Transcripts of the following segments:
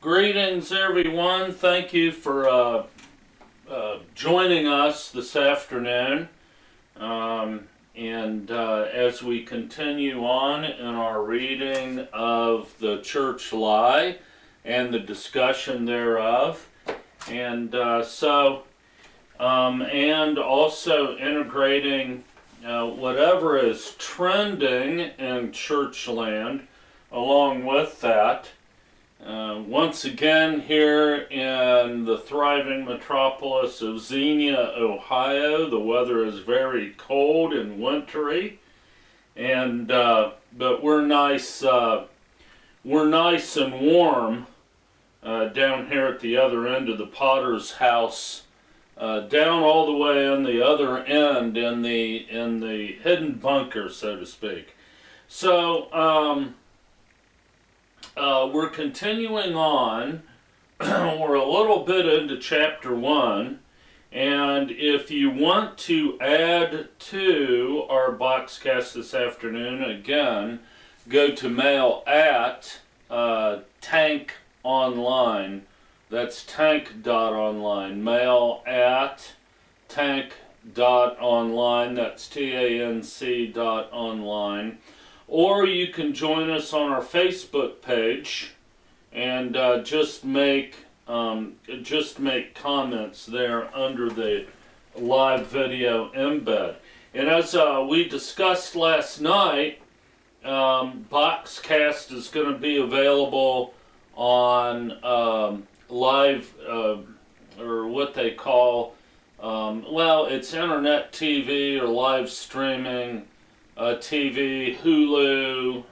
Greetings, everyone. Thank you for joining us this afternoon. As we continue on in our reading of the church lie and the discussion thereof, and also integrating whatever is trending in Churchland along with that. Once again, here in the thriving metropolis of Xenia, Ohio, the weather is very cold and wintry, and but we're nice and warm down here at the other end of the Potter's house, down all the way on the other end in the hidden bunker, so to speak. So. We're continuing on. We're a little bit into chapter 1, and if you want to add to our boxcast this afternoon, again, go to mail at Tank Online. That's tank.online. Mail at tank.online. That's TANC.online. Or you can join us on our Facebook page and just make comments there under the live video embed. And as we discussed last night, Boxcast is going to be available on live or what they call it's internet TV or live streaming. TV, Hulu,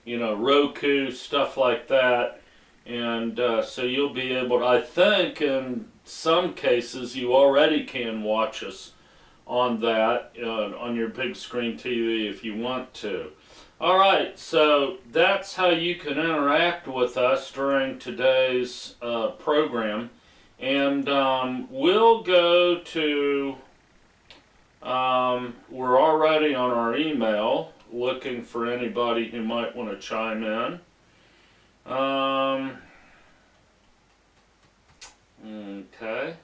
Roku, stuff like that. And so you'll be able to, I think in some cases you already can watch us on that, on your big screen TV if you want to. Alright, so that's how you can interact with us during today's program. And we'll go to... we're already on our email looking for anybody who might want to chime in. Okay.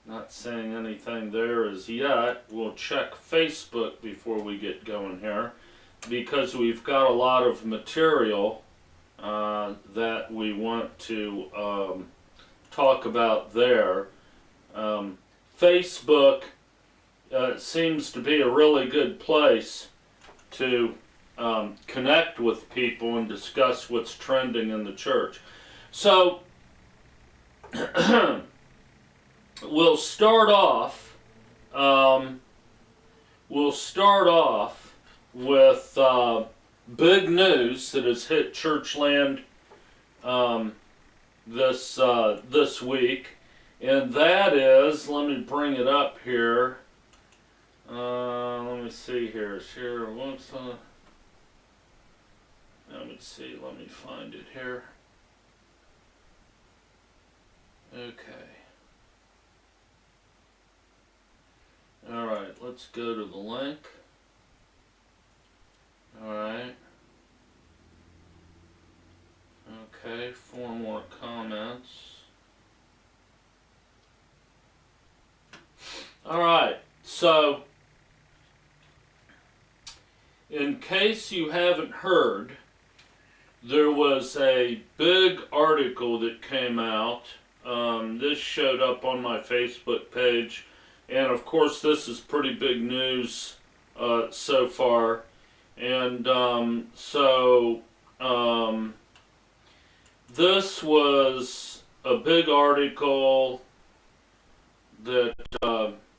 Not saying anything there as yet. We'll check Facebook before we get going here because we've got a lot of material that we want to talk about there. Facebook seems to be a really good place to connect with people and discuss what's trending in the church. So we'll start off with big news that has hit Churchland this week, and that is, let me bring it up here. Let me see here. Let me see. Let me find it here. Okay. Alright, let's go to the link. Alright. Okay, 4 more comments. Alright, so in case you haven't heard, there was a big article that came out. This showed up on my Facebook page, and of course this is pretty big news so far. And this was a big article that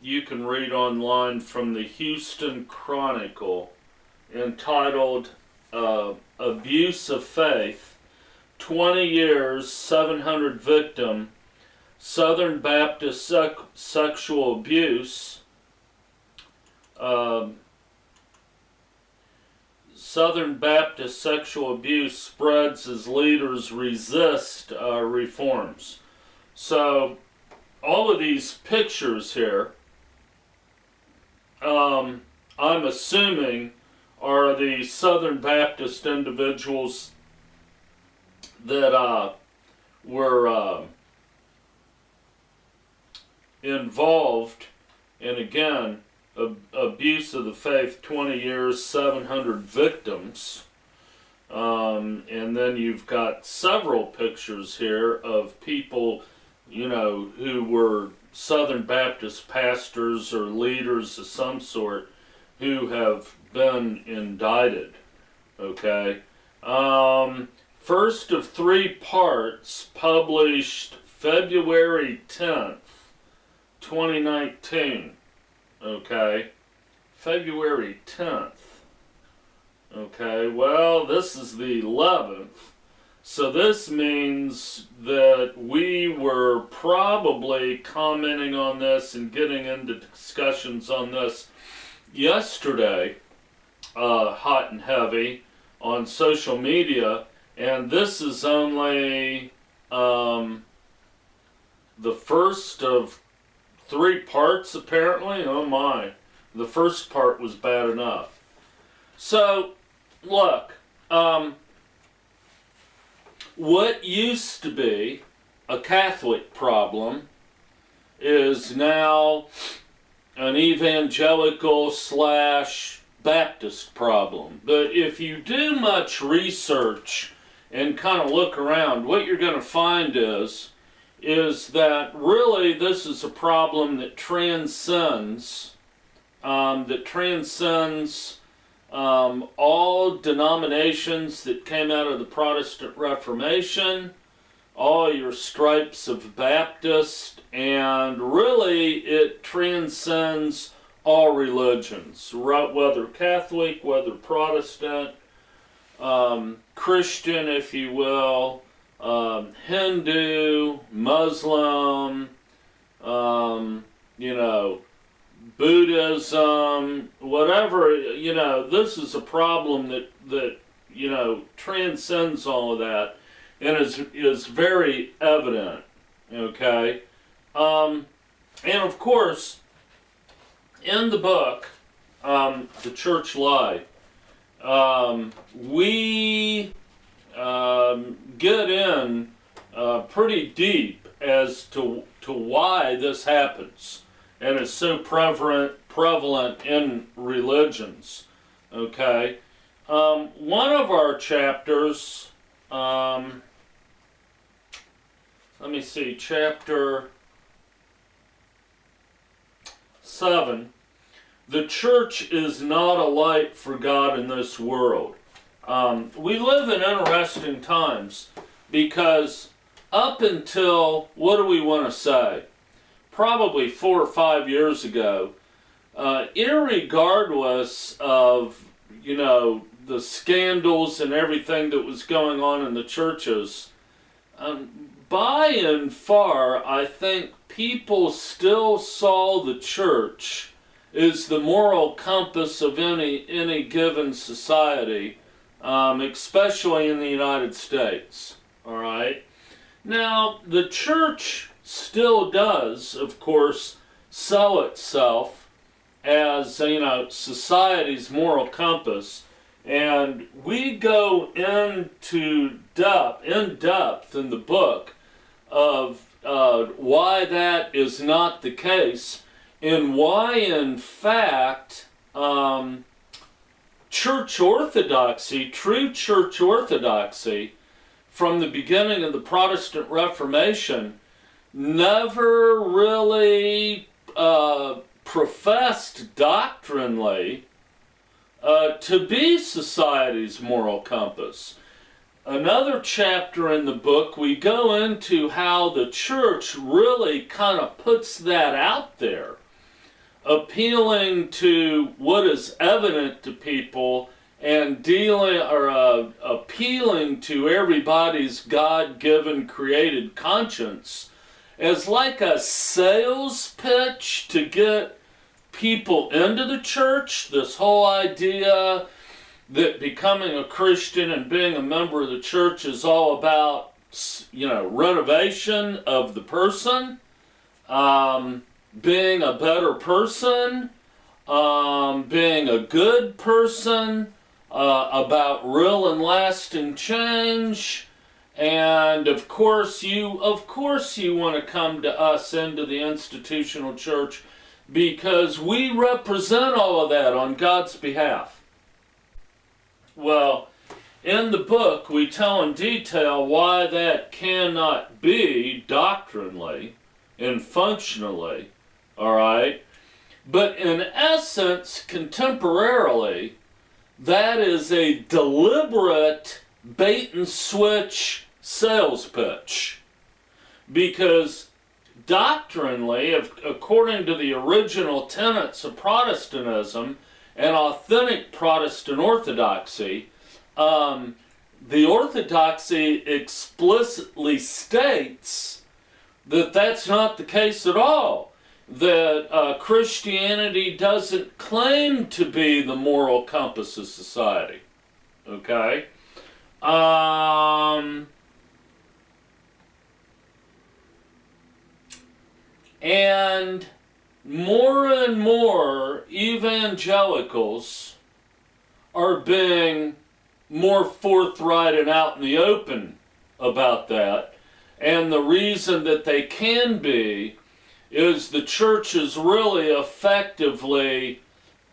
you can read online from the Houston Chronicle, entitled Abuse of Faith, 20 Years, 700 Victim, Southern Baptist Sexual Abuse, Southern Baptist Sexual Abuse Spreads as Leaders Resist Reforms. So, all of these pictures here, I'm assuming are the Southern Baptist individuals that were involved, and again, abuse of the faith, 20 years, 700 victims. And then you've got several pictures here of people, who were Southern Baptist pastors or leaders of some sort who have been indicted. Okay? First of 3 parts, published February 10th, 2019. Okay? February 10th. Okay, well, this is the 11th. So this means that we were probably commenting on this and getting into discussions on this yesterday, hot and heavy, on social media, and this is only the first of 3 parts, apparently. Oh my, the first part was bad enough. So, look, what used to be a Catholic problem is now an evangelical / Baptist problem. But if you do much research and kind of look around, what you're going to find is that really this is a problem that transcends all denominations that came out of the Protestant Reformation, all your stripes of Baptist, and really it transcends all religions, whether Catholic, whether Protestant, Christian, if you will, Hindu, Muslim, Buddhism, whatever, this is a problem that transcends all of that and is very evident, okay? And of course, in the book, The Church Lie, we get in pretty deep as to why this happens. And it's so prevalent in religions, okay? One of our chapters, let me see, chapter 7, the church is not a light for God in this world. We live in interesting times because up until, what do we want to say? Probably 4 or 5 years ago, irregardless of, the scandals and everything that was going on in the churches, by and far, I think people still saw the church as the moral compass of any given society, especially in the United States, all right? Now, the church still does, of course, sell itself as, society's moral compass, and we go into in depth in the book of why that is not the case, and why, in fact, church orthodoxy, true church orthodoxy, from the beginning of the Protestant Reformation, never really professed doctrinally to be society's moral compass. Another chapter in the book, we go into how the church really kind of puts that out there, appealing to what is evident to people and appealing to everybody's God-given created conscience as like a sales pitch to get people into the church. This whole idea that becoming a Christian and being a member of the church is all about, renovation of the person, being a better person, being a good person, about real and lasting change, And of course you want to come to us into the institutional church because we represent all of that on God's behalf. Well, in the book we tell in detail why that cannot be doctrinally and functionally, all right? But in essence, contemporarily, that is a deliberate bait and switch sales pitch. Because doctrinally, according to the original tenets of Protestantism and authentic Protestant orthodoxy, the orthodoxy explicitly states that that's not the case at all. That Christianity doesn't claim to be the moral compass of society. Okay? And more evangelicals are being more forthright and out in the open about that. And the reason that they can be is the church is really effectively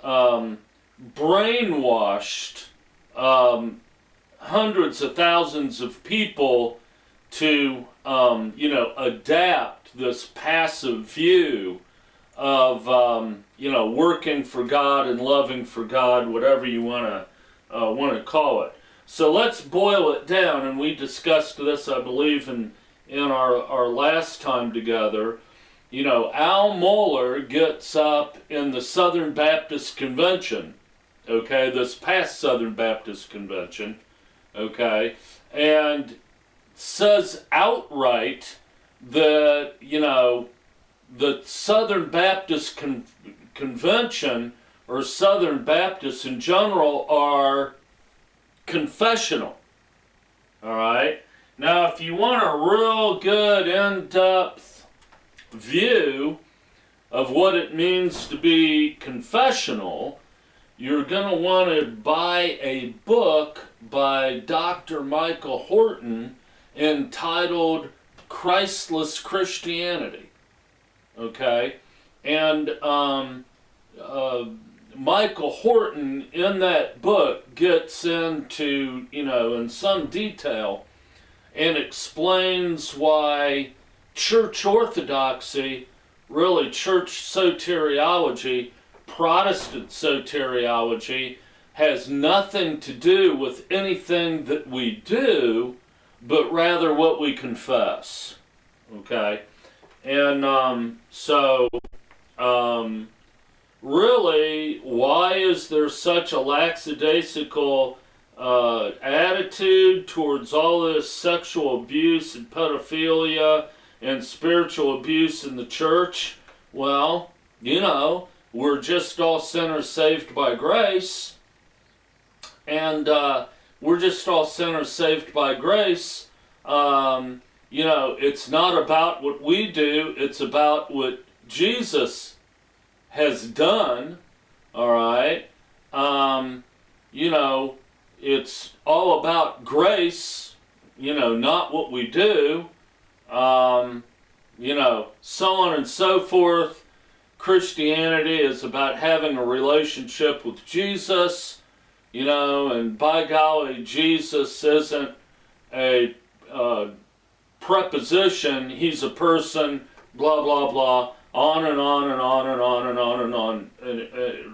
brainwashed hundreds of thousands of people to, adapt this passive view of, working for God and loving for God, whatever you want to call it. So let's boil it down, and we discussed this, I believe, in our last time together. Al Mohler gets up in the Southern Baptist Convention, okay, this past Southern Baptist Convention, okay, and says outright that, the Southern Baptist Convention, or Southern Baptists in general, are confessional, all right? Now, if you want a real good, in-depth view of what it means to be confessional, you're going to want to buy a book by Dr. Michael Horton entitled Christless Christianity. Okay? And Michael Horton in that book gets into, in some detail and explains why church orthodoxy, really church soteriology, Protestant soteriology, has nothing to do with anything that we do, but rather what we confess. Okay? And really, why is there such a lackadaisical attitude towards all this sexual abuse and pedophilia and spiritual abuse in the church? Well, we're just all sinners saved by grace. And we're just all sinners saved by grace. It's not about what we do, it's about what Jesus has done, all right? It's all about grace, not what we do. So on and so forth. Christianity is about having a relationship with Jesus, and by golly, Jesus isn't a preposition, he's a person, blah, blah, blah, on and on and on and on and on and on, and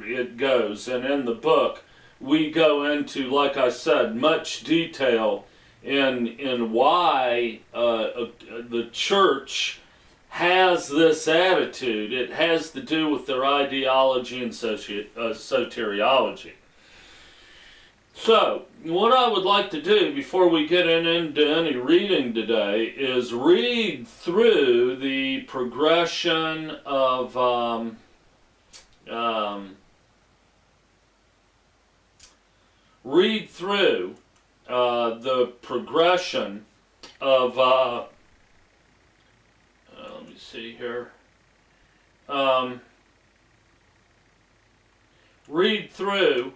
it goes. And in the book, we go into, like I said, much detail in why the church has this attitude. It has to do with their ideology and soteriology. So, what I would like to do before we get into any reading today is read through the progression of let me see here. Read through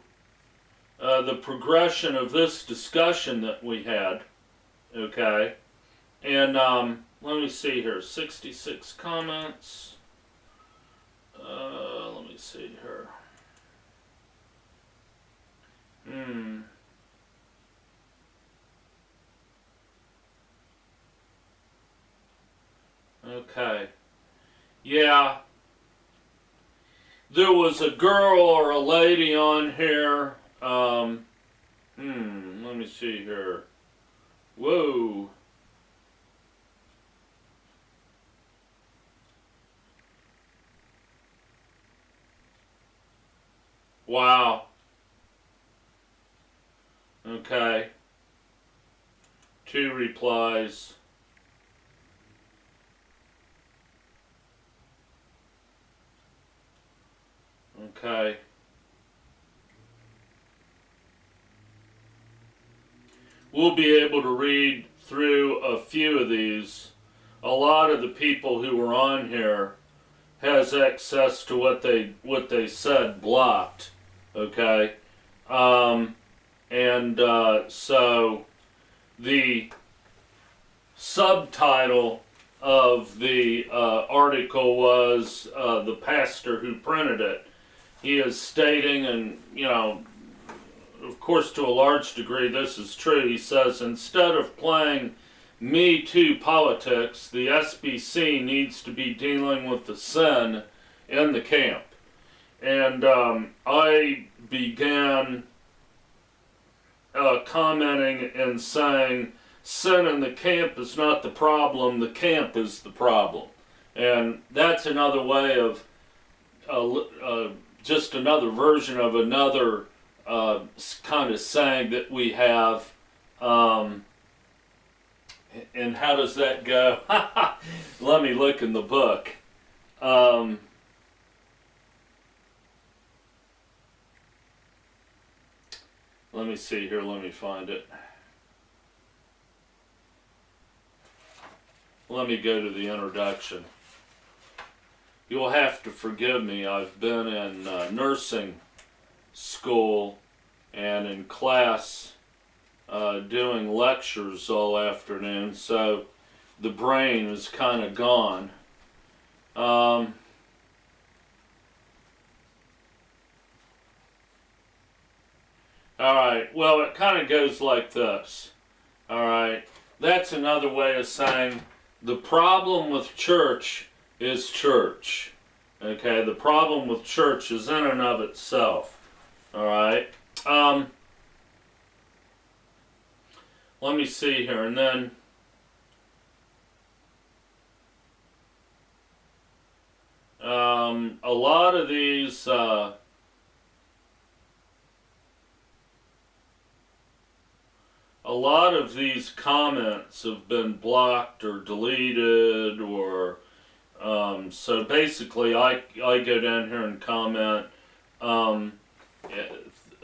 the progression of this discussion that we had, Okay, and let me see here, 66 comments. Let me see here. Okay. Yeah. There was a girl or a lady on here. Let me see here. Whoa. Wow. Okay. 2 replies. Okay. We'll be able to read through a few of these. A lot of the people who were on here has access to what they said blocked. Okay. So the subtitle of the article was the pastor who printed it. He is stating, and of course to a large degree this is true, he says, instead of playing Me Too politics, the SBC needs to be dealing with the sin in the camp. And I began commenting and saying, sin in the camp is not the problem, the camp is the problem. And that's another way of, just another version of another kind of saying that we have. And how does that go? Let me look in the book. Let me see here, let me find it. Let me go to the introduction. You'll have to forgive me, I've been in nursing school and in class doing lectures all afternoon, so the brain is kind of gone. Alright, well, it kind of goes like this. Alright, that's another way of saying the problem with church is church. Okay, the problem with church is in and of itself. Alright, let me see here, and then a lot of these comments have been blocked or deleted, or so basically I go down here and comment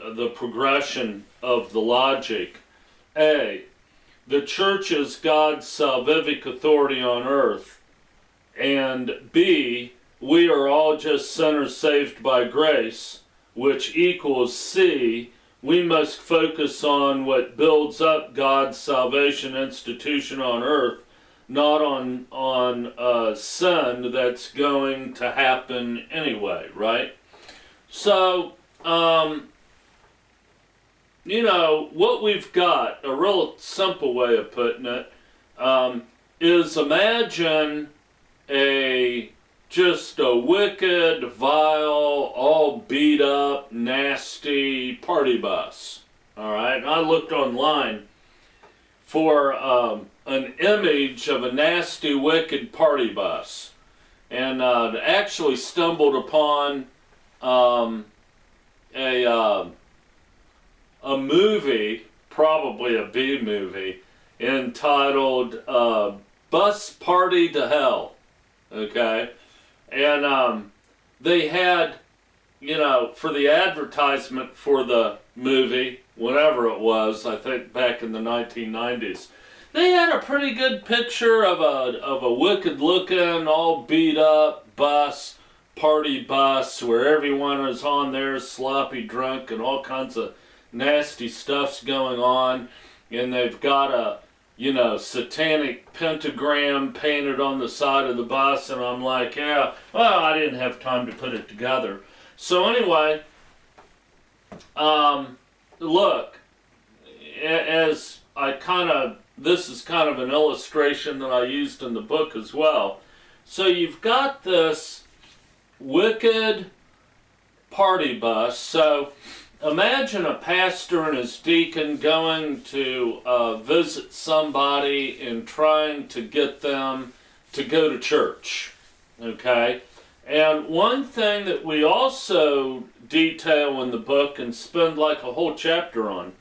the progression of the logic. A, the church is God's salvific authority on earth, and B, we are all just sinners saved by grace, which equals C, we must focus on what builds up God's salvation institution on earth, not on sin that's going to happen anyway, right? So, what we've got, a real simple way of putting it, is imagine just a wicked, vile, all beat up, nasty party bus. Alright, and I looked online for an image of a nasty, wicked party bus, and actually stumbled upon a movie, probably a B movie, entitled Bus Party to Hell. Okay? And they had, for the advertisement for the movie, whenever it was, I think back in the 1990s, they had a pretty good picture of a wicked looking, all beat up party bus, where everyone is on there sloppy drunk and all kinds of nasty stuff's going on, and they've got satanic pentagram painted on the side of the bus, and I'm like, yeah, well, I didn't have time to put it together. So anyway, look, as this is kind of an illustration that I used in the book as well. So you've got this wicked party bus. So imagine a pastor and his deacon going to visit somebody and trying to get them to go to church. Okay? And one thing that we also detail in the book and spend like a whole chapter on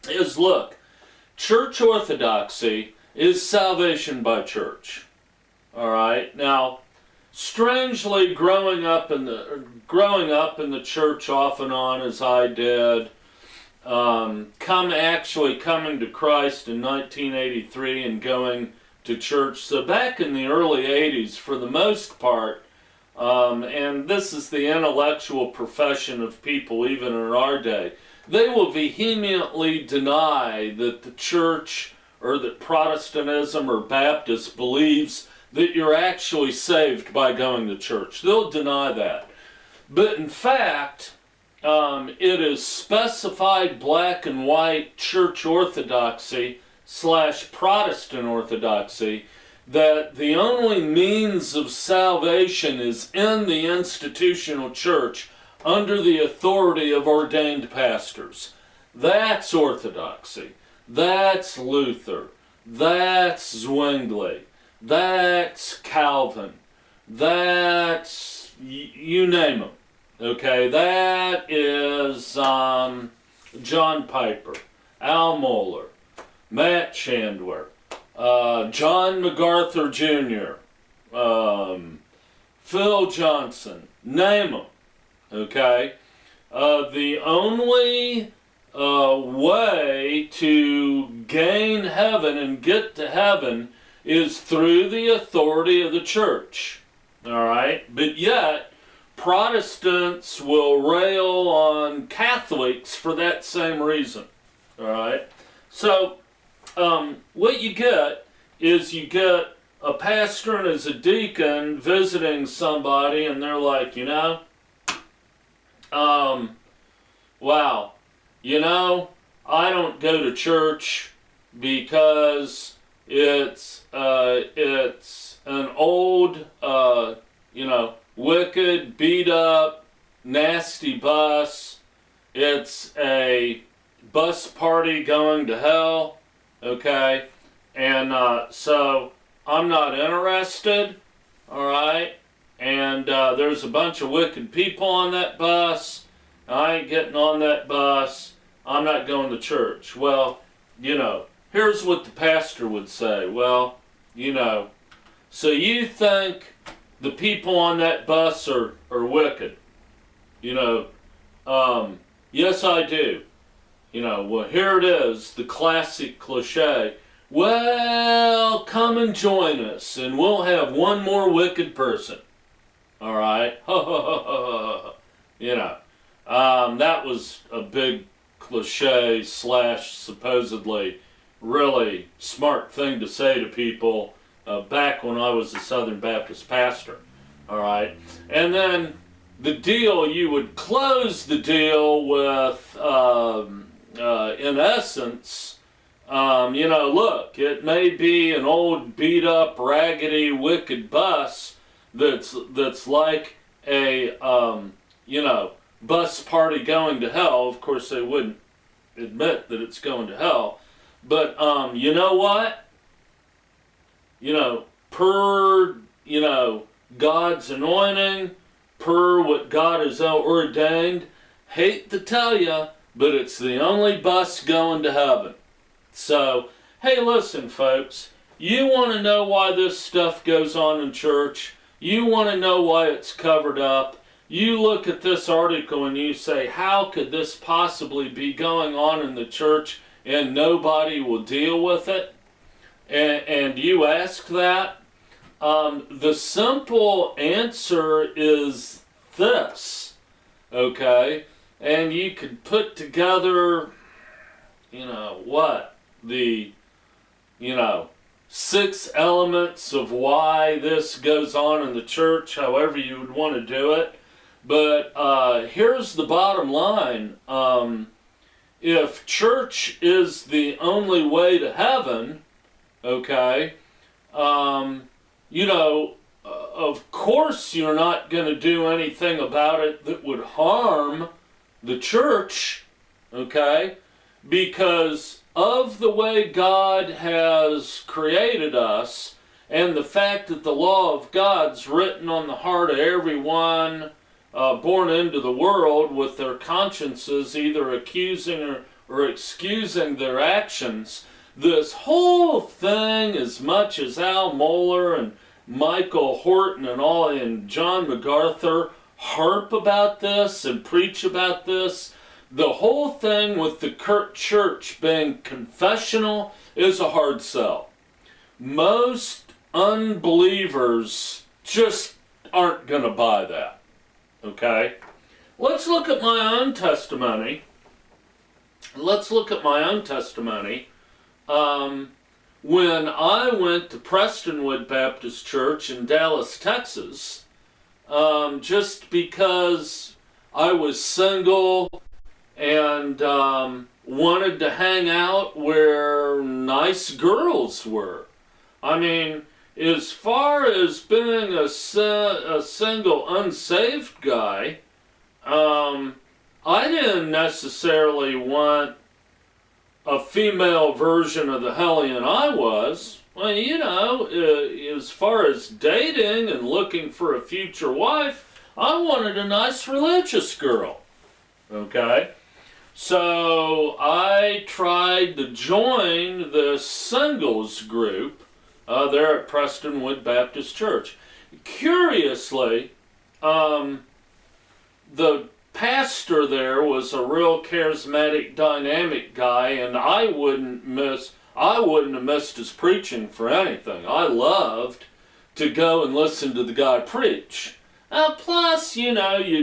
is, look, church orthodoxy is salvation by church. All right? Now, strangely, growing up in the church off and on as I did, coming to Christ in 1983 and going to church. So back in the early 80s, for the most part, and this is the intellectual profession of people even in our day, they will vehemently deny that the church or that Protestantism or Baptist believes that you're actually saved by going to church. They'll deny that. But in fact, it is specified black and white church orthodoxy / Protestant orthodoxy that the only means of salvation is in the institutional church under the authority of ordained pastors. That's orthodoxy. That's Luther. That's Zwingli. That's Calvin. That's, you name them. Okay, that is John Piper, Al Mohler, Matt Chandler, John MacArthur Jr., Phil Johnson, name them. Okay, the only way to gain heaven and get to heaven is through the authority of the church. All right, but yet Protestants will rail on Catholics for that same reason. All right, so what you get is you get a pastor and as a deacon visiting somebody, and they're like, wow, I don't go to church because it's an old, wicked, beat up, nasty bus. It's a bus party going to hell, okay? And so I'm not interested, all right? And there's a bunch of wicked people on that bus. I ain't getting on that bus. I'm not going to church. Well, here's what the pastor would say. Well, so you think the people on that bus are wicked? Yes, I do. Well, here it is, the classic cliche. Well, come and join us, and we'll have one more wicked person. All right? That was a big cliche / supposedly really smart thing to say to people back when I was a Southern Baptist pastor. All right? And then the deal, you would close the deal with, in essence, look, it may be an old beat up, raggedy, wicked bus that's like a, bus party going to hell. Of course, they wouldn't admit that it's going to hell. But, you know what? Per, God's anointing, per what God has ordained, hate to tell you, but it's the only bus going to heaven. So, hey, listen, folks, you want to know why this stuff goes on in church? You want to know why it's covered up? You look at this article and you say, how could this possibly be going on in the church and nobody will deal with it? And you ask that? The simple answer is this, okay? And you could put together, the 6 elements of why this goes on in the church, however you would want to do it. But here's the bottom line. If church is the only way to heaven, okay, of course you're not going to do anything about it that would harm the church, okay, because of the way God has created us and the fact that the law of God's written on the heart of everyone born into the world, with their consciences either accusing or excusing their actions. This whole thing, as much as Al Mohler and Michael Horton and John MacArthur harp about this and preach about this, the whole thing with the church being confessional is a hard sell. Most unbelievers just aren't going to buy that. Okay? Let's look at my own testimony. When I went to Prestonwood Baptist Church in Dallas, Texas, just because I was single and wanted to hang out where nice girls were. I mean, as far as being a single, unsaved guy, I didn't necessarily want a female version of the hellion I was. Well, as far as dating and looking for a future wife, I wanted a nice religious girl. Okay? So I tried to join the singles group there at Prestonwood Baptist Church. Curiously, the pastor there was a real charismatic, dynamic guy, and I wouldn't have missed his preaching for anything. I loved to go and listen to the guy preach. Plus, you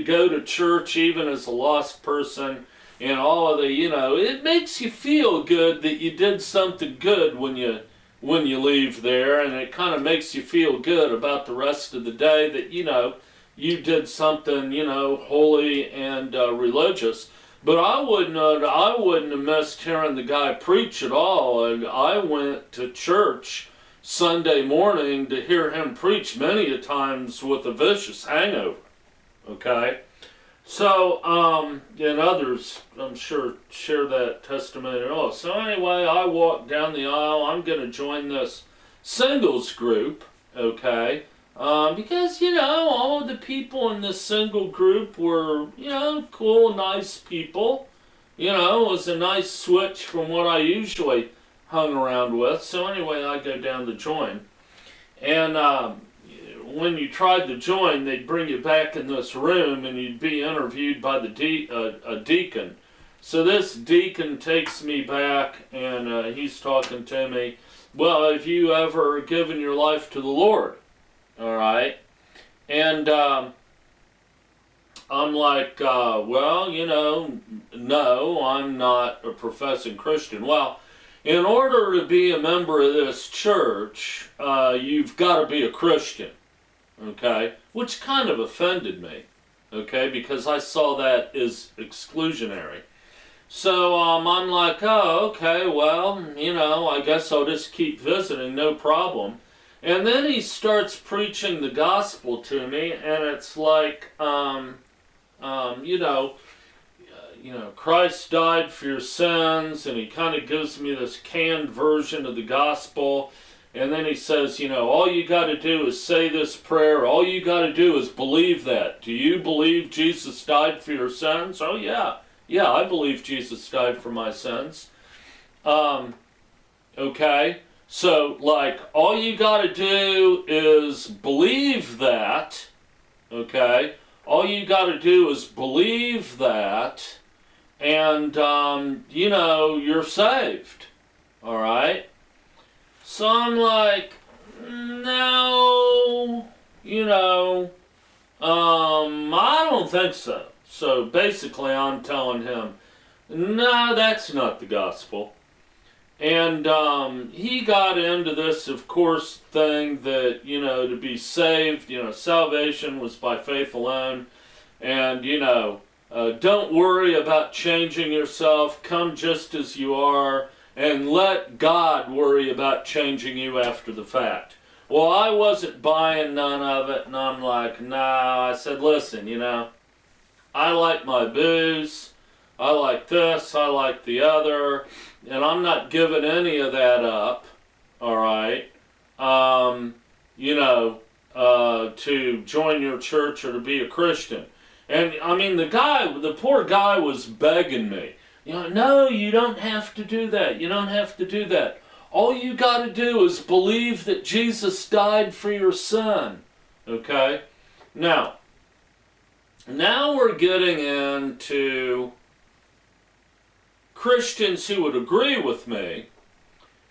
go to church even as a lost person, and all of the, it makes you feel good that you did something good when you leave there, and it kind of makes you feel good about the rest of the day that, you did something, holy and religious. But I wouldn't have missed hearing the guy preach at all. And I went to church Sunday morning to hear him preach many a times with a vicious hangover. Okay? So, and others, I'm sure, share that testimony at all. So anyway, I walked down the aisle. I'm going to join this singles group, okay? Because, all of the people in this single group were, cool, nice people. It was a nice switch from what I usually hung around with. So anyway, I go down to join. And when you tried to join, they'd bring you back in this room and you'd be interviewed by a deacon. So this deacon takes me back and he's talking to me. Well, have you ever given your life to the Lord? All right. And I'm like, well, no, I'm not a professing Christian. Well, in order to be a member of this church, you've got to be a Christian. Okay? Which kind of offended me. Okay? Because I saw that as exclusionary. So I'm like, oh, okay, well, I guess I'll just keep visiting, no problem. And then he starts preaching the gospel to me, and it's like, Christ died for your sins, and he kind of gives me this canned version of the gospel. And then he says, all you got to do is say this prayer. All you got to do is believe that. Do you believe Jesus died for your sins? Oh, yeah. Yeah, I believe Jesus died for my sins. Okay. So, all you got to do is believe that. Okay. All you got to do is believe that. And, you're saved. All right. So I'm like, no, I don't think so. So basically I'm telling him, no, that's not the gospel. And he got into this, of course, thing that, to be saved, salvation was by faith alone. And, don't worry about changing yourself. Come just as you are. And let God worry about changing you after the fact. Well, I wasn't buying none of it. And I'm like, nah. I said, listen, I like my booze. I like this. I like the other. And I'm not giving any of that up, all right, to join your church or to be a Christian. And, the poor guy was begging me, no, you don't have to do that. You don't have to do that. All you got to do is believe that Jesus died for your sin, okay? Now we're getting into Christians who would agree with me,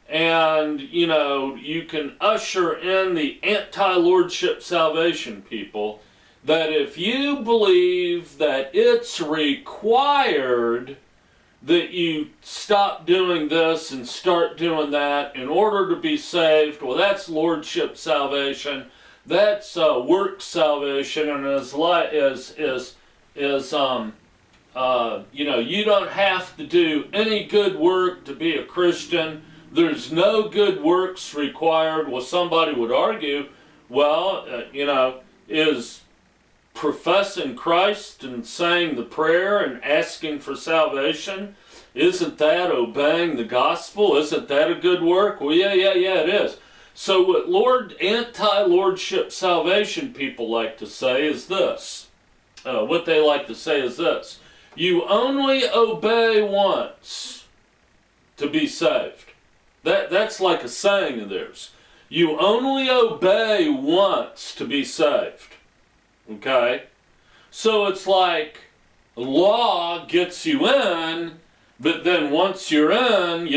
and you can usher in the anti-lordship salvation people, that if you believe that it's required that you stop doing this and start doing that in order to be saved, well, that's lordship salvation, that's work salvation, and you don't have to do any good work to be a Christian. There's no good works required. Well, somebody would argue, well, is professing Christ and saying the prayer and asking for salvation, isn't that obeying the gospel? Isn't that a good work? Well, yeah, it is. So what anti-lordship salvation people like to say is this. What they like to say is this. You only obey once to be saved. That's like a saying of theirs. You only obey once to be saved. Okay? So it's like law gets you in, but then once you're in,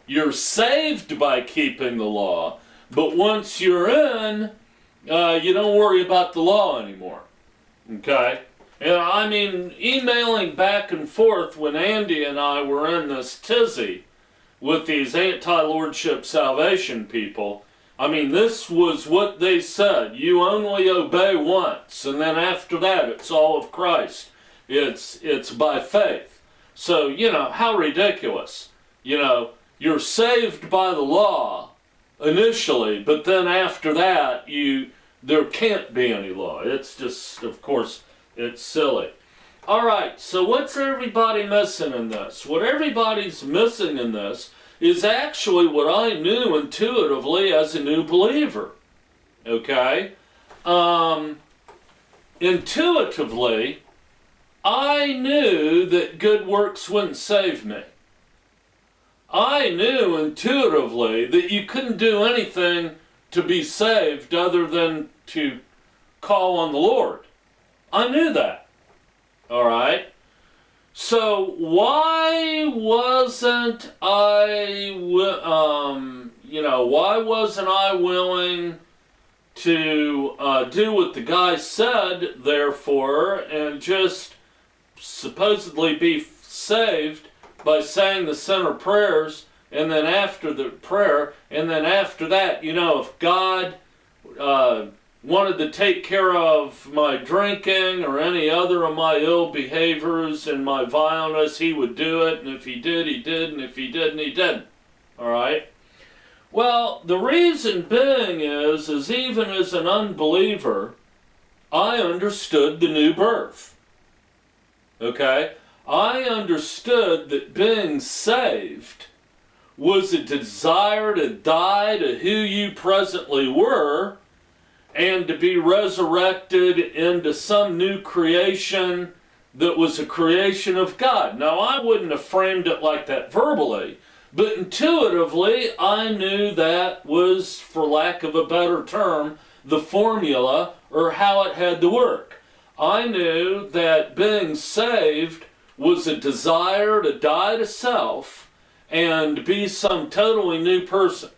you're saved by keeping the law. But once you're in, you don't worry about the law anymore. Okay? Emailing back and forth when Andy and I were in this tizzy with these anti-lordship salvation people, this was what they said. You only obey once, and then after that, it's all of Christ. It's by faith. So, how ridiculous. You're saved by the law initially, but then after that, there can't be any law. It's just, of course, it's silly. All right, so what's everybody missing in this? What everybody's missing in this is actually what I knew intuitively as a new believer. Okay? Intuitively, I knew that good works wouldn't save me. I knew intuitively that you couldn't do anything to be saved other than to call on the Lord. I knew that. All right? So why wasn't I willing to do what the guy said, therefore, and just supposedly be saved by saying the sinner prayers, and then after the prayer, and then after that, if God wanted to take care of my drinking or any other of my ill behaviors and my vileness, he would do it, and if he did, he did, and if he didn't, he didn't. All right? Well, the reason being is even as an unbeliever, I understood the new birth. Okay? I understood that being saved was a desire to die to who you presently were and to be resurrected into some new creation that was a creation of God. Now, I wouldn't have framed it like that verbally, but intuitively, I knew that was, for lack of a better term, the formula or how it had to work. I knew that being saved was a desire to die to self and be some totally new person.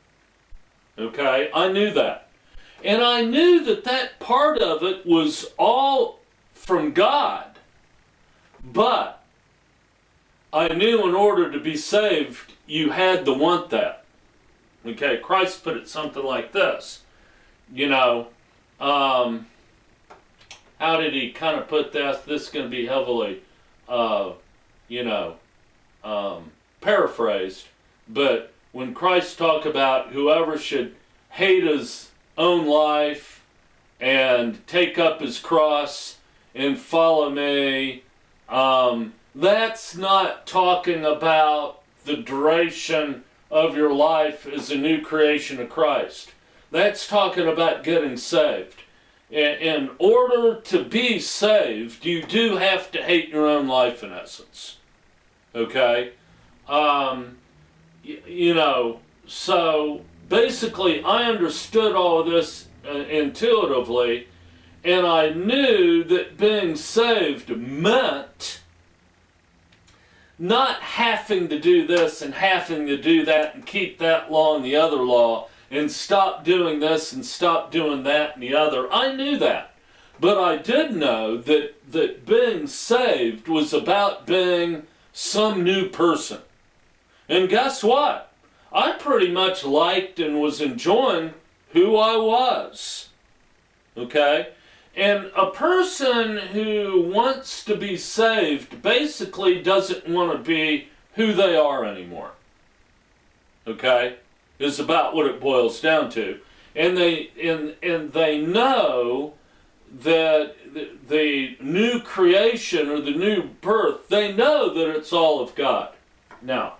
Okay? I knew that. And I knew that part of it was all from God. But I knew in order to be saved, you had to want that. Okay, Christ put it something like this. You know, how did he kind of put that? This is going to be heavily, paraphrased. But when Christ talked about whoever should hate his own life and take up his cross and follow me, that's not talking about the duration of your life as a new creation of Christ. That's talking about getting saved. In order to be saved, you do have to hate your own life in essence. Okay? So basically I understood all of this intuitively, and I knew that being saved meant not having to do this and having to do that and keep that law and the other law and stop doing this and stop doing that and the other. I knew that. But I did know that being saved was about being some new person. And guess what? I pretty much liked and was enjoying who I was. Okay? And a person who wants to be saved basically doesn't want to be who they are anymore. Okay? Is about what it boils down to. And they know that the new creation or the new birth, they know that it's all of God. Now,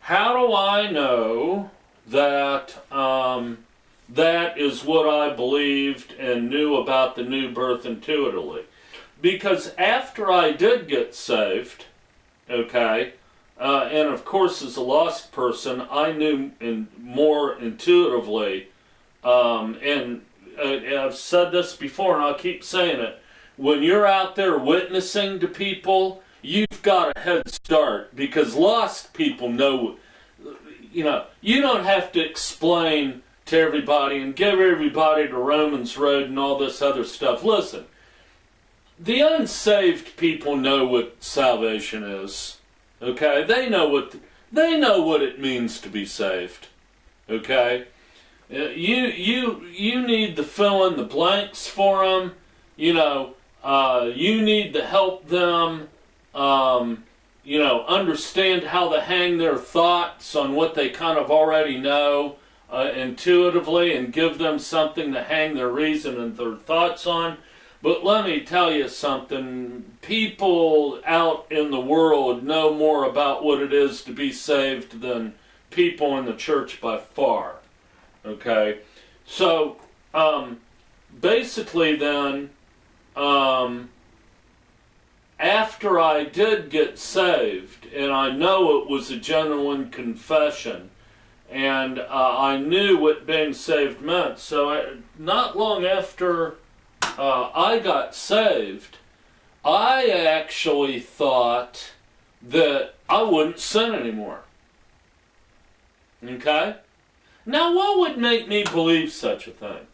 how do I know that that is what I believed and knew about the new birth intuitively? Because after I did get saved, okay, and of course as a lost person, I knew more intuitively, and I've said this before and I'll keep saying it, when you're out there witnessing to people, you've got a head start, because lost people know, you don't have to explain to everybody and give everybody the Romans Road and all this other stuff. Listen, the unsaved people know what salvation is. Okay? They know what it means to be saved. Okay? You need to fill in the blanks for them. You need to help them understand how to hang their thoughts on what they kind of already know intuitively, and give them something to hang their reason and their thoughts on. But let me tell you something, people out in the world know more about what it is to be saved than people in the church by far. Okay? So, basically then, after I did get saved, and I know it was a genuine confession, and I knew what being saved meant, so not long after I got saved, I actually thought that I wouldn't sin anymore. Okay? Now, what would make me believe such a thing?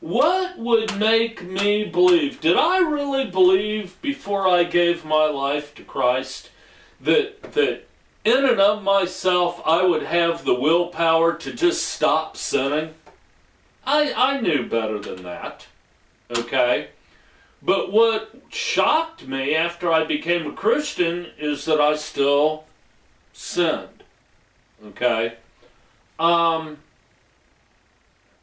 What would make me believe? Did I really believe before I gave my life to Christ that in and of myself I would have the willpower to just stop sinning? I knew better than that. Okay? But what shocked me after I became a Christian is that I still sinned. Okay?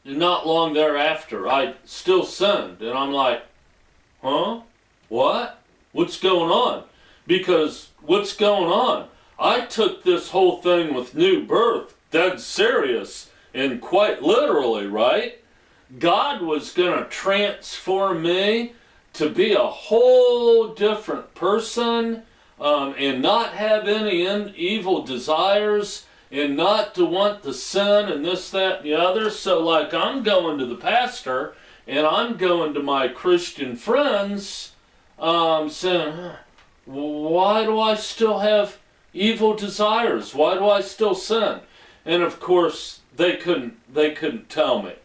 Not long thereafter, I still sinned. And I'm like, huh? What? What's going on? Because what's going on? I took this whole thing with new birth dead serious and quite literally, right? God was going to transform me to be a whole different person, and not have any evil desires, and not to want to sin and this, that, and the other. So like I'm going to the pastor and I'm going to my Christian friends saying, why do I still have evil desires? Why do I still sin? And of course they couldn't tell me.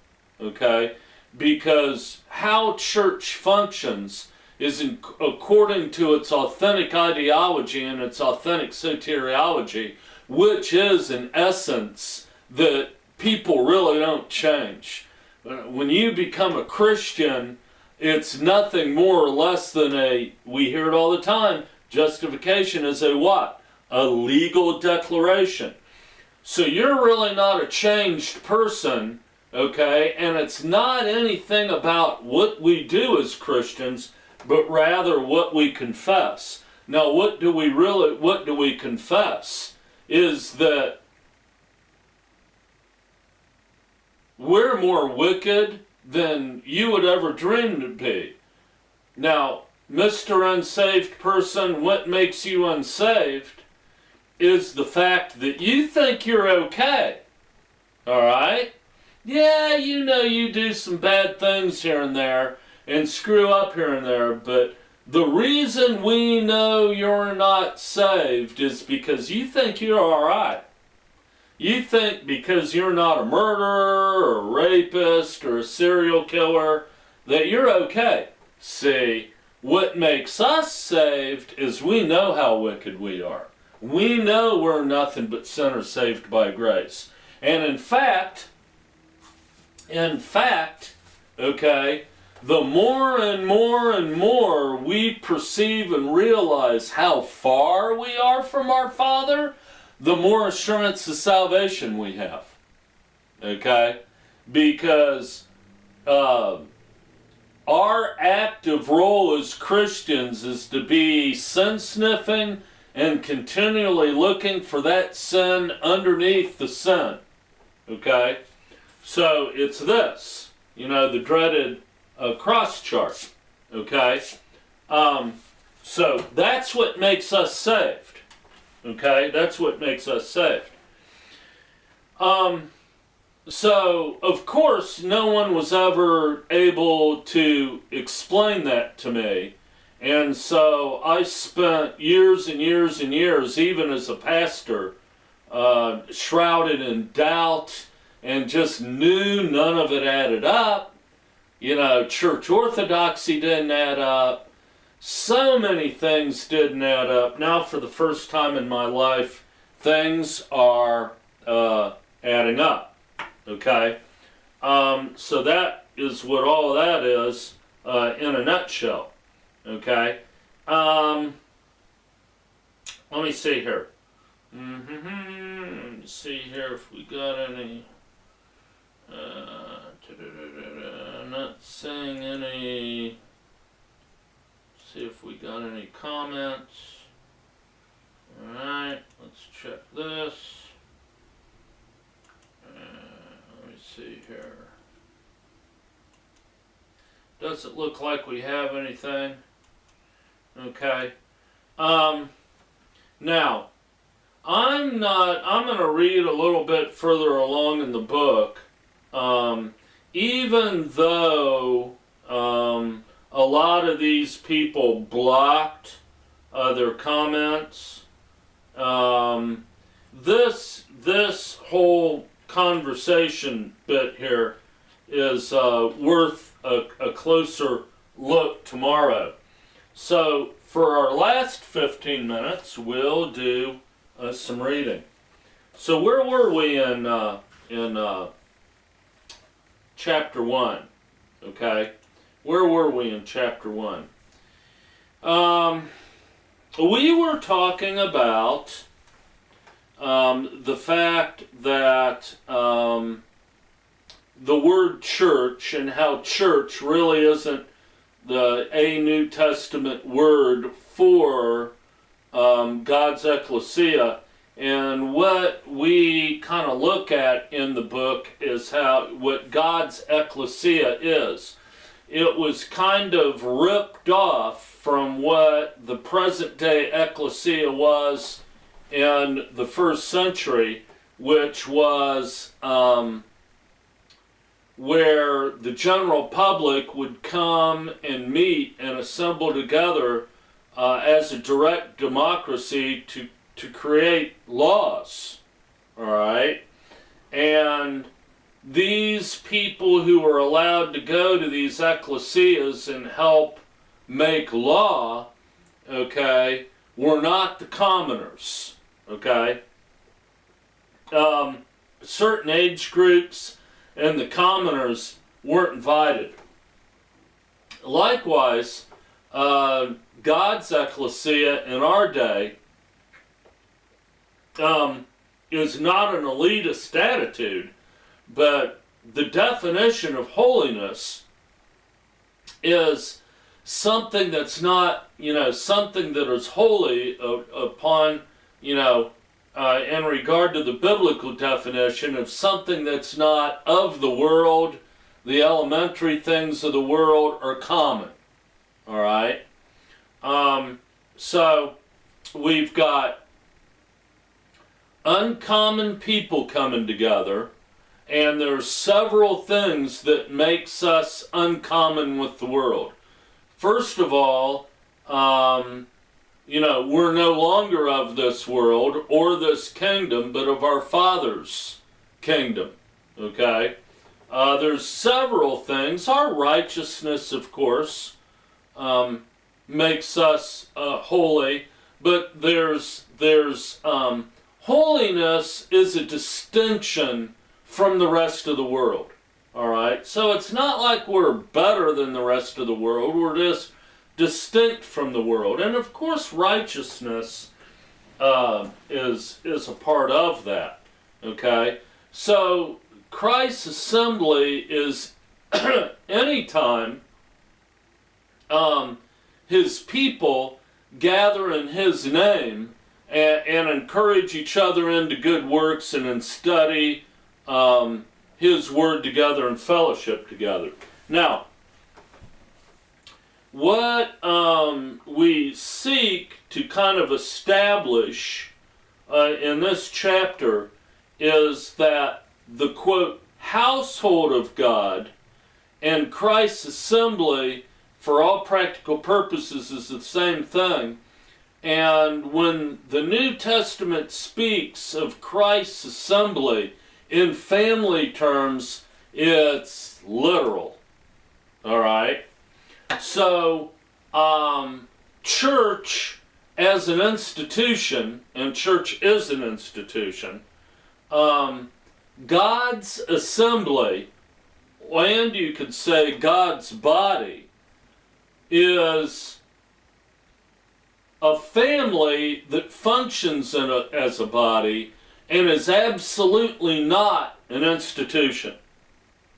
Okay? Because how church functions is according to its authentic ideology and its authentic soteriology, which is in essence that people really don't change. When you become a Christian, it's nothing more or less than we hear it all the time, justification is a what? A legal declaration. So you're really not a changed person, okay? And it's not anything about what we do as Christians, but rather what we confess. Now, what do we confess? Is that we're more wicked than you would ever dream to be. Now, Mr. Unsaved person, what makes you unsaved is the fact that you think you're okay. Alright? Yeah, you know you do some bad things here and there and screw up here and there, but the reason we know you're not saved is because you think you're alright. You think because you're not a murderer or a rapist or a serial killer that you're okay. See, what makes us saved is we know how wicked we are. We know we're nothing but sinners saved by grace. And in fact, okay, the more and more and more we perceive and realize how far we are from our Father, the more assurance of salvation we have. Okay? Because our active role as Christians is to be sin-sniffing and continually looking for that sin underneath the sin. Okay? So it's this, the dreaded cross chart. Okay? So that's what makes us saved. Okay? That's what makes us saved. So, of course, no one was ever able to explain that to me. And so I spent years and years and years, even as a pastor, shrouded in doubt and just knew none of it added up. Church orthodoxy didn't add up. So many things didn't add up. Now, for the first time in my life, things are adding up. Okay? So that is what all of that is in a nutshell. Okay? Let me see here. Let me see here if we got any. Not seeing any. See if we got any comments. Alright, let's check this. Let me see here. Doesn't look like we have anything. Okay. Now, I'm going to read a little bit further along in the book. Even though a lot of these people blocked their comments, this whole conversation bit here is worth a closer look tomorrow. So for our last 15 minutes, we'll do some reading. So where were we in chapter 1? Okay, where were we in chapter 1? We were talking about the fact that the word church and how church really isn't a New Testament word for God's ecclesia. And what we kind of look at in the book is what God's ecclesia is. It was kind of ripped off from what the present day ecclesia was in the first century, which was where the general public would come and meet and assemble together as a direct democracy to create laws. All right? And these people who were allowed to go to these ecclesias and help make law, okay, were not the commoners. Okay? certain age groups and the commoners weren't invited. Likewise, God's ecclesia in our day is not an elitist attitude, but the definition of holiness is something that's not, something that is holy upon, in regard to the biblical definition of something that's not of the world. The elementary things of the world are common. All right? So we've got uncommon people coming together, and there's several things that makes us uncommon with the world. First of all, we're no longer of this world or this kingdom, but of our Father's kingdom. Okay? There's several things. Our righteousness, of course, makes us holy, but there's holiness is a distinction from the rest of the world. All right? So it's not like we're better than the rest of the world. We're just distinct from the world. And of course, righteousness is a part of that. Okay? So Christ's assembly is anytime his people gather in his name and encourage each other into good works and in study his word together and fellowship together. Now, what we seek to kind of establish in this chapter is that the, quote, household of God and Christ's assembly, for all practical purposes, is the same thing. And when the New Testament speaks of Christ's assembly in family terms, it's literal. All right? So, church as an institution, and church is an institution, God's assembly, and you could say God's body, is a family that functions as a body and is absolutely not an institution.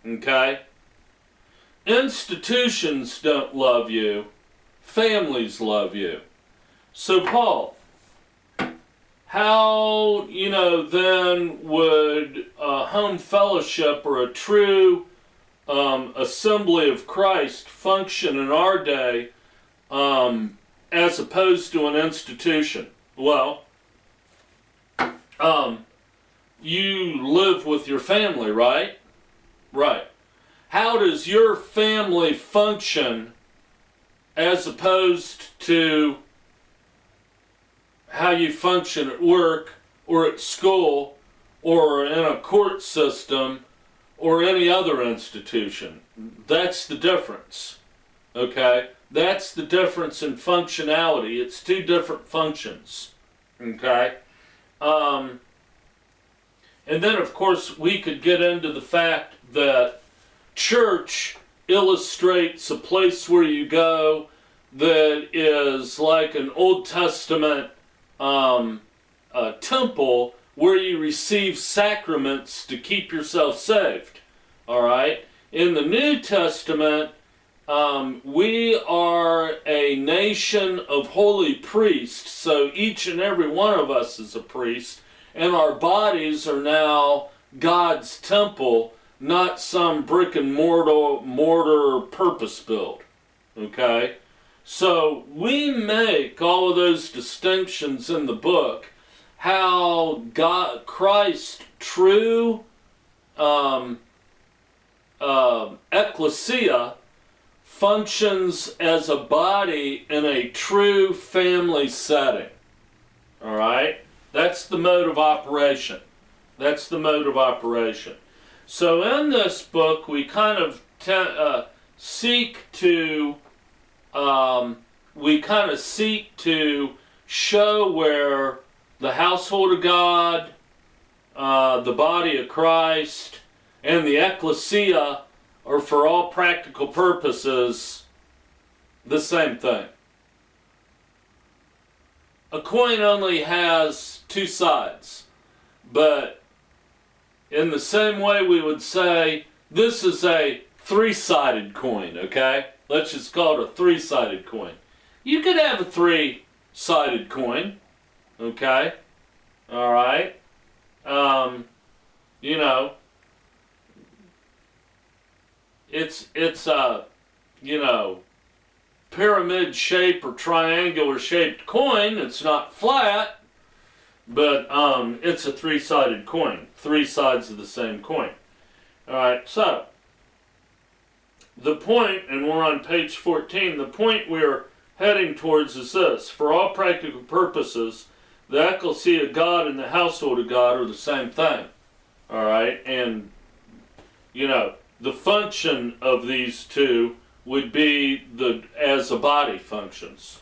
Okay? Institutions don't love you. Families love you. So Paul, how, then would a home fellowship or a true assembly of Christ function in our day as opposed to an institution? Well, you live with your family, right? Right. How does your family function as opposed to how you function at work or at school or in a court system or any other institution? That's the difference. Okay? That's the difference in functionality. It's two different functions. Okay? And then, of course, we could get into the fact that church illustrates a place where you go that is like an Old Testament temple where you receive sacraments to keep yourself saved. All right? In the New Testament, we are a nation of holy priests, so each and every one of us is a priest, and our bodies are now God's temple, not some brick and mortar purpose built. Okay? So we make all of those distinctions in the book, how Christ's true ecclesia functions as a body in a true family setting. All right? That's the mode of operation. That's the mode of operation. So in this book, we kind of seek to show where the household of God the body of Christ, and the ecclesia are, for all practical purposes, the same thing. A coin only has two sides, but in the same way we would say this is a three-sided coin, okay? Let's just call it a three-sided coin. You could have a three-sided coin, okay? All right? You know, it's a, you know, pyramid shape or triangular shaped coin. It's not flat, but it's a three-sided coin. Three sides of the same coin. All right, so the point, and we're on page 14, the point we're heading towards is this. For all practical purposes, the ecclesia of God and the household of God are the same thing. All right, and, you know, the function of these two would be as a body functions.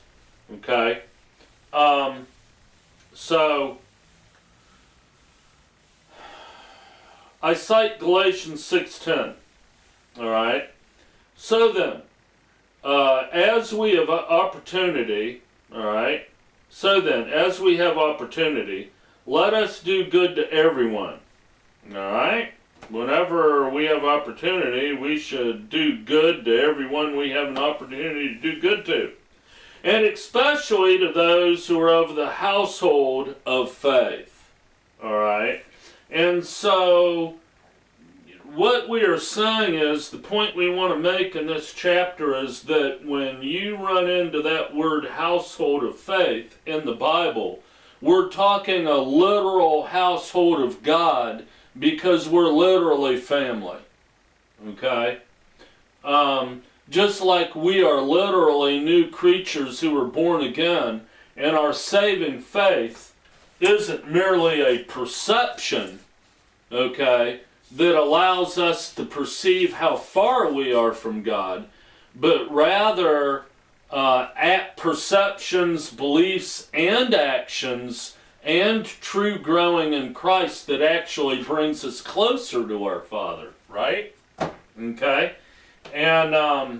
Okay? So, I cite Galatians 6:10. All right? So then, as we have opportunity, all right? So then, as we have opportunity, let us do good to everyone. All right? Whenever we have opportunity, we should do good to everyone we have an opportunity to do good to. And especially to those who are of the household of faith. All right? And so, what we are saying is, the point we want to make in this chapter is that when you run into that word household of faith in the Bible, we're talking a literal household of God, because we're literally family, okay? Just like we are literally new creatures who are born again, and our saving faith isn't merely a perception, okay, that allows us to perceive how far we are from God, but rather perceptions, beliefs, and actions and true growing in Christ that actually brings us closer to our Father, right? Okay? And all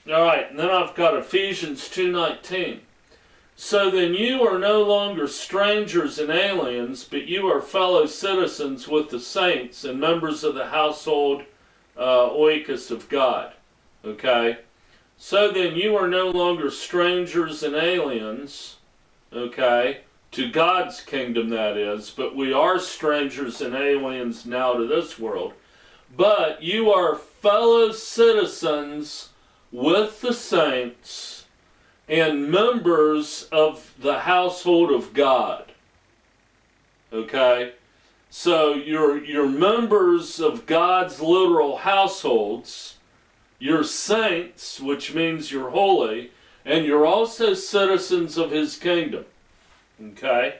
right, and then I've got Ephesians 2:19. So then you are no longer strangers and aliens, but you are fellow citizens with the saints and members of the household oikos of God. Okay? So then you are no longer strangers and aliens, okay, to God's kingdom, that is, but we are strangers and aliens now to this world. But you are fellow citizens with the saints and members of the household of God. Okay? So you're members of God's literal households, you're saints, which means you're holy, and you're also citizens of His kingdom. Okay?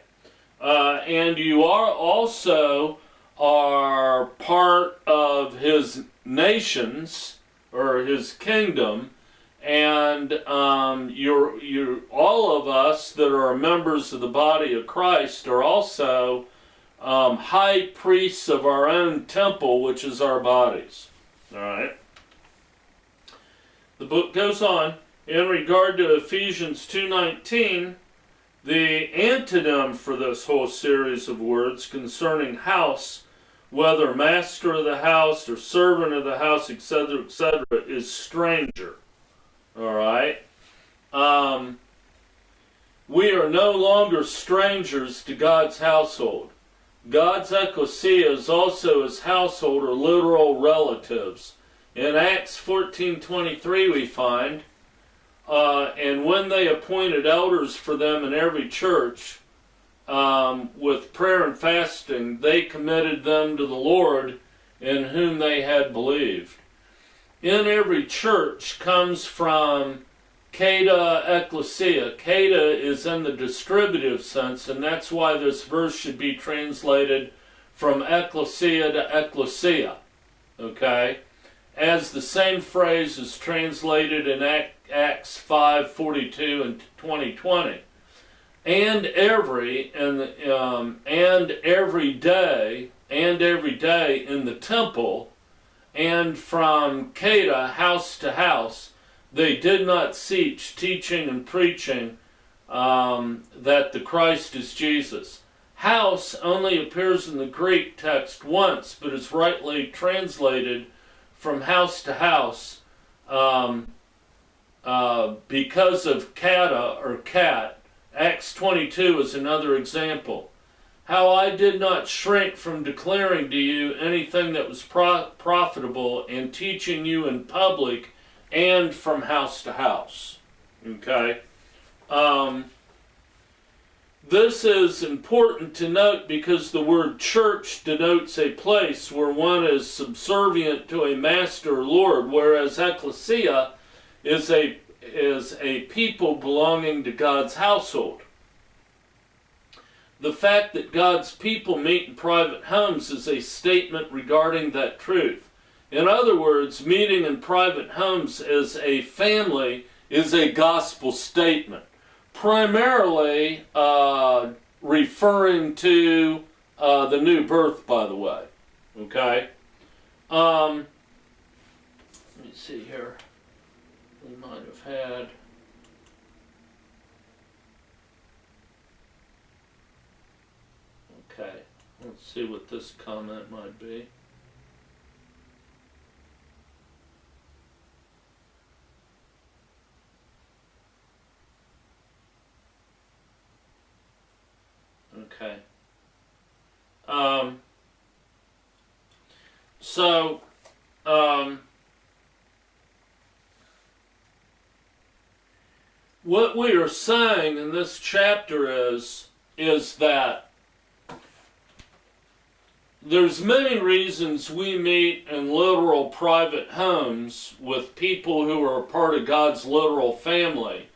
And you are also part of His nations, or His kingdom, and you're all of us that are members of the body of Christ are also high priests of our own temple, which is our bodies. All right? The book goes on. In regard to Ephesians 2:19, the antonym for this whole series of words concerning house, whether master of the house or servant of the house, etc., is stranger. All right? We are no longer strangers to God's household. God's ecclesia is also His household, or literal relatives. In Acts 14:23 we find, and when they appointed elders for them in every church, with prayer and fasting, they committed them to the Lord in whom they had believed. In every church comes from Kada Ecclesia. Kada is in the distributive sense, and that's why this verse should be translated from ecclesia to ecclesia. Okay? As the same phrase is translated in Acts 5:42 and 20:20. and every day in the temple, and from Cana, house to house, they did not cease teaching and preaching that the Christ is Jesus. House only appears in the Greek text once, but is rightly translated from house to house because of kata or cat. Acts 22 is another example. How I did not shrink from declaring to you anything that was profitable and teaching you in public and from house to house. Okay? This is important to note because the word church denotes a place where one is subservient to a master or lord, whereas ecclesia is a people belonging to God's household. The fact that God's people meet in private homes is a statement regarding that truth. In other words, meeting in private homes as a family is a gospel statement, primarily referring to the new birth, by the way. Okay? Let me see here. We might have had... Okay, let's see what this comment might be. Okay. What we are saying in this chapter is that there's many reasons we meet in literal private homes with people who are a part of God's literal family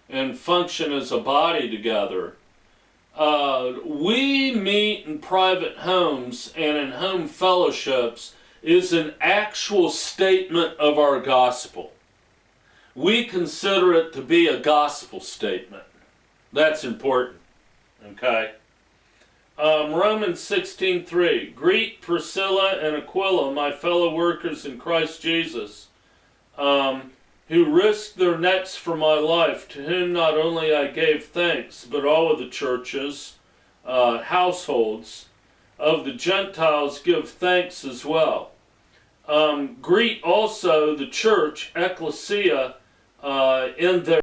and function as a body together. We meet in private homes and in home fellowships is an actual statement of our gospel. We consider it to be a gospel statement. That's important. Okay? Romans 16:3. Greet Priscilla and Aquila, my fellow workers in Christ Jesus, who risked their necks for my life, to whom not only I gave thanks, but all of the churches, households of the Gentiles give thanks as well. Greet also the church, ecclesia, in their